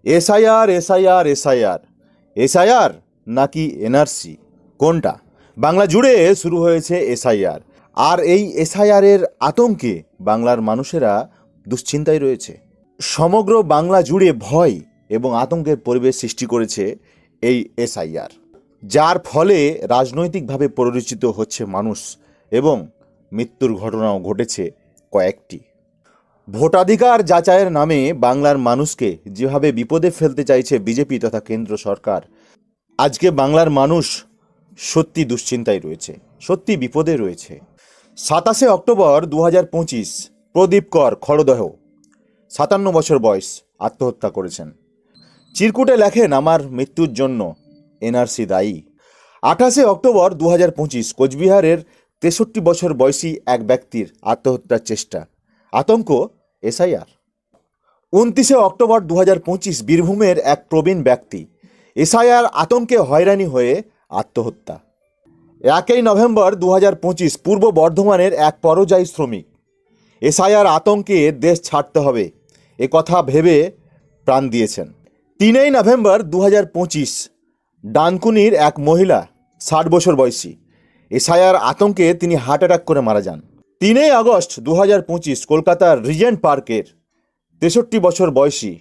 SIR SIR SIR SIR নাকি NRC, কোনটা? বাংলা জুড়ে শুরু হয়েছে এসআইআর, আর এই এসআইআরের আতঙ্কে বাংলার মানুষেরা দুশ্চিন্তায় রয়েছে। সমগ্র বাংলা জুড়ে ভয় এবং আতঙ্কের পরিবেশ সৃষ্টি করেছে এই এসআইআর, যার ফলে রাজনৈতিকভাবে পরিচিত হচ্ছে মানুষ এবং মৃত্যুর ঘটনাও ঘটেছে কয়েকটি। ভোটাধিকার যাচাইয়ের নামে বাংলার মানুষকে যেভাবে বিপদে ফেলতে চাইছে বিজেপি তথা কেন্দ্র সরকার, আজকে বাংলার মানুষ সত্যি দুশ্চিন্তায় রয়েছে, সত্যি বিপদে রয়েছে। 27 অক্টোবর 2025 প্রদীপ কর খড়দহ 57 বছর বয়স আত্মহত্যা করেছেন। চিরকুটে লেখেন, আমার মৃত্যুর জন্য এনআরসি দায়ী। 28 অক্টোবর 2025 কোচবিহারের 63 বছর বয়সী এক ব্যক্তির আত্মহত্যার চেষ্টা, আতঙ্ক এসআইআর। 29 অক্টোবর 2025 বীরভূমের এক প্রবীণ ব্যক্তি এসআইআর আতঙ্কে হয়রানি হয়ে আত্মহত্যা। 1 নভেম্বর 2025 পূর্ব বর্ধমানের এক পরিযায়ী শ্রমিক এসআইআর আতঙ্কে দেশ ছাড়তে হবে এ কথা ভেবে প্রাণ দিয়েছেন। 3 নভেম্বর 2025 ডানকুনির এক মহিলা 60 বছর বয়সী এসআইআর আতঙ্কে তিনি হার্ট অ্যাটাক করে মারা যান। 3 আগস্ট 2025 কলকাতার রিজেন্ট পার্কের 63 বছর বয়সী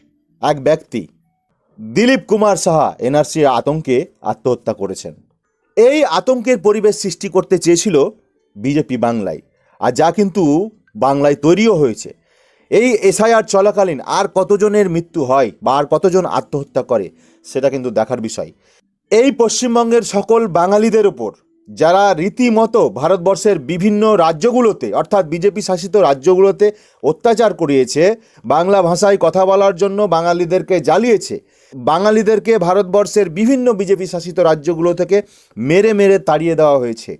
এক ব্যক্তি দিলীপ কুমার সাহা এনআরসি আতঙ্কে আত্মহত্যা করেছেন। এই আতঙ্কের পরিবেশ সৃষ্টি করতে চেয়েছিল বিজেপি বাংলায়, আর যা কিন্তু বাংলায় তৈরিও হয়েছে। এই এসআইআর চলাকালীন আর কতজনের মৃত্যু হয় বা আর কতজন আত্মহত্যা করে সেটা কিন্তু দেখার বিষয়। এই পশ্চিমবঙ্গের সকল বাঙালিদের ওপর যারা রীতিমতো ভারতবর্ষের বিভিন্ন রাজ্যগুলোতে অর্থাৎ বিজেপি শাসিত রাজ্যগুলোতে অত্যাচার করিয়েছে, বাংলা ভাষায় কথা বলার জন্য বাঙালিদেরকে জ্বালিয়েছে, বাঙালিদেরকে ভারতবর্ষের বিভিন্ন বিজেপি শাসিত রাজ্যগুলো থেকে মেরে মেরে তাড়িয়ে দেওয়া হয়েছে,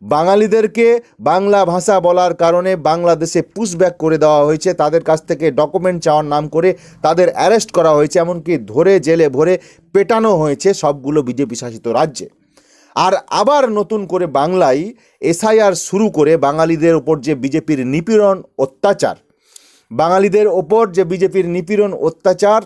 বাঙালিদেরকে বাংলা ভাষা বলার কারণে বাংলাদেশে পুশব্যাক করে দেওয়া হয়েছে, তাদের কাছ থেকে ডকুমেন্ট চাওয়ার নাম করে তাদের অ্যারেস্ট করা হয়েছে, এমনকি ধরে জেলে ভরে পেটানো হয়েছে সবগুলো বিজেপি শাসিত রাজ্যে। আর আবার নতুন করে বাংলায় এসআইআর শুরু করে বাঙালিদের ওপর যে বিজেপির নিপীড়ন অত্যাচার, বাঙালিদের ওপর যে বিজেপির নিপীড়ন অত্যাচার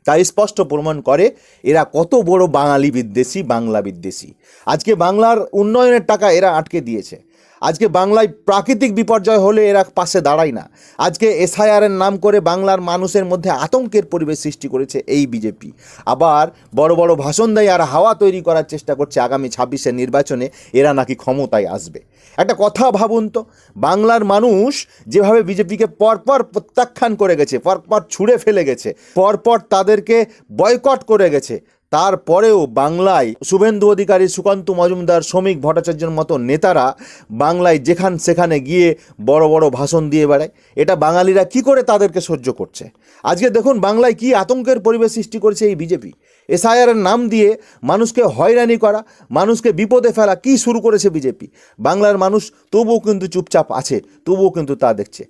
তাই স্পষ্ট প্রমাণ করে এরা কত বড় বাঙালি বিদ্বেষী, বাংলা বিদ্বেষী। আজকে বাংলার উন্নয়নের টাকা এরা আটকে দিয়েছে, আজকে বাংলায় প্রাকৃতিক বিপর্যয় হলে এরা পাশে দাঁড়ায় না, আজকে এসআইআরের নাম করে বাংলার মানুষের মধ্যে আতঙ্কের পরিবেশ সৃষ্টি করেছে এই বিজেপি। আবার বড় বড় ভাষণ দেয় আর হাওয়া তৈরি করার চেষ্টা করছে আগামী 26-এর নির্বাচনে এরা নাকি ক্ষমতায় আসবে। একটা কথা ভাবুন তো, বাংলার মানুষ যেভাবে বিজেপিকে পরপর প্রত্যাখ্যান করে গেছে, পরপর ছুঁড়ে ফেলে গেছে, পরপর তাদেরকে বয়কট করে গেছে, তারপরেও বাংলায় শুভেন্দু অধিকারী, সুকান্ত মজুমদার, শ্রমিক ভট্টাচার্যের মতো নেতারা বাংলায় যেখান সেখানে গিয়ে বড় বড় ভাষণ দিয়ে বেড়ায়। এটা বাঙালিরা কি করে তাদেরকে সহ্য করছে? আজকে দেখুন বাংলায় কি আতঙ্কের পরিবেশ সৃষ্টি করেছে এই বিজেপি। এসআইআরের নাম দিয়ে মানুষকে হয়রানি করা, মানুষকে বিপদে ফেলা কি শুরু করেছে বিজেপি। বাংলার মানুষ তবুও কিন্তু চুপচাপ আছে, তবুও কিন্তু তা দেখছে।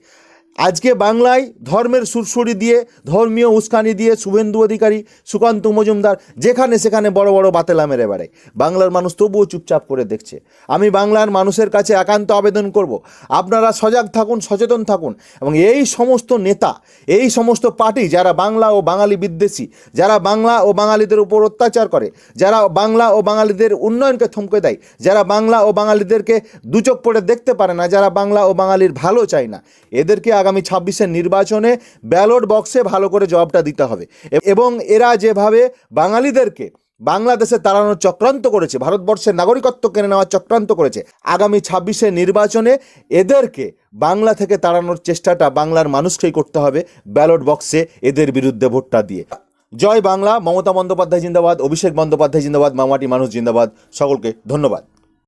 আজকে বাংলায় ধর্মের সুরসুরি দিয়ে, ধর্মীয় উস্কানি দিয়ে শুভেন্দু অধিকারী, সুকান্ত মজুমদার যেখানে সেখানে বড় বড় বাতেলা মেরে বেড়ায়, বাংলার মানুষ তবুও চুপচাপ করে দেখছে। আমি বাংলার মানুষের কাছে একান্ত আবেদন করব, আপনারা সজাগ থাকুন, সচেতন থাকুন, এবং এই সমস্ত নেতা, এই সমস্ত পার্টি যারা বাংলা ও বাঙালি বিদ্বেষী, যারা বাংলা ও বাঙালিদের উপর অত্যাচার করে, যারা বাংলা ও বাঙালিদের উন্নয়নকে থমকে দেয়, যারা বাংলা ও বাঙালিদেরকে দুচোখ পড়ে দেখতে পারে না, যারা বাংলা ও বাঙালির ভালো চায় না, এদেরকে আগামী 26-এর নির্বাচনে ব্যালট বক্সে ভালো করে জবাবটা দিতে হবে। এবং এরা যেভাবে বাঙালিদেরকে বাংলাদেশে তাড়ানোর চক্রান্ত করেছে, ভারতবর্ষের নাগরিকত্ব কেড়ে নেওয়ার চক্রান্ত করেছে, আগামী 26-এর নির্বাচনে এদেরকে বাংলা থেকে তাড়ানোর চেষ্টাটা বাংলার মানুষকেই করতে হবে, ব্যালট বক্সে এদের বিরুদ্ধে ভোটটা দিয়ে। জয় বাংলা। মমতা বন্দ্যোপাধ্যায় জিন্দাবাদ, অভিষেক বন্দ্যোপাধ্যায় জিন্দাবাদ, মামাটি মানুষ জিন্দাবাদ। সকলকে ধন্যবাদ।